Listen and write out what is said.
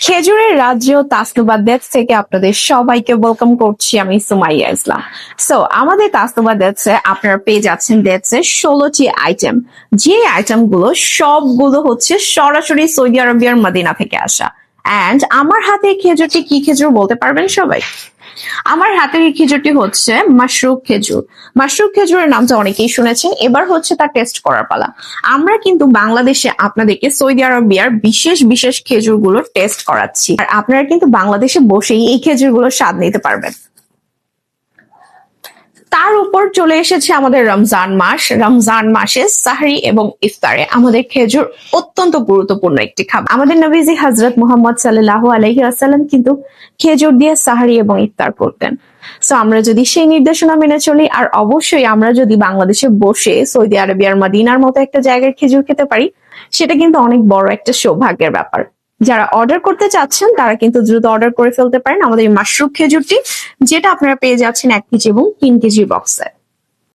খেজুরের রাজ্য তাসনুবা ডেটস থেকে আপনাদের সবাইকে ওয়েলকাম করছি আমি সুমাইয়া ইসলাম। সো আমাদের তাসনুবা ডেটসে আপনারা পেয়ে যাচ্ছেন ডেটসের 16টি আইটেম, যে আইটেম গুলো সবগুলো হচ্ছে সরাসরি সৌদি আরবিয়ার মদিনা থেকে আসা। অ্যান্ড আমার হাতে এই খেজুরটি কি খেজুর বলতে পারবেন সবাই? আমার হাতের এই খেজুরটি হচ্ছে মাশরুক খেজুর। মাশরুক খেজুরের নামটা অনেকেই শুনেছেন, এবার হচ্ছে তার টেস্ট করার পালা। আমরা কিন্তু বাংলাদেশে আপনাদেরকে সৌদি আরবিয়ার বিশেষ বিশেষ খেজুরগুলো টেস্ট করাচ্ছি, আর আপনারা কিন্তু বাংলাদেশে বসেই এই খেজুরগুলোর স্বাদ নিতে পারবেন। তার উপর চলে এসেছে আমাদের রমজান মাস। রমজান মাসে সাহরি এবং ইফতারে আমাদের খেজুর অত্যন্ত গুরুত্বপূর্ণ একটি খাবার। আমাদের নবীজি হযরত মুহাম্মদ সাল্লাল্লাহু আলাইহি ওয়াসাল্লাম কিন্তু খেজুর দিয়ে সাহরি এবং ইফতার করতেন। সো আমরা যদি সেই নির্দেশনা মেনে চলি, আর অবশ্যই আমরা যদি বাংলাদেশে বসে সৌদি আরবিয়ার মদিনার মতো একটা জায়গায় খেজুর খেতে পারি, সেটা কিন্তু অনেক বড় একটা সৌভাগ্যের ব্যাপার। যারা অর্ডার করতে চাচ্ছেন তারা কিন্তু দ্রুত অর্ডার করে ফেলতে পারেন আমাদের এই মাশরুক খেজুরটি, যেটা আপনারা পেয়ে যাচ্ছেন 1 কেজি এবং 3 কেজি বক্সে।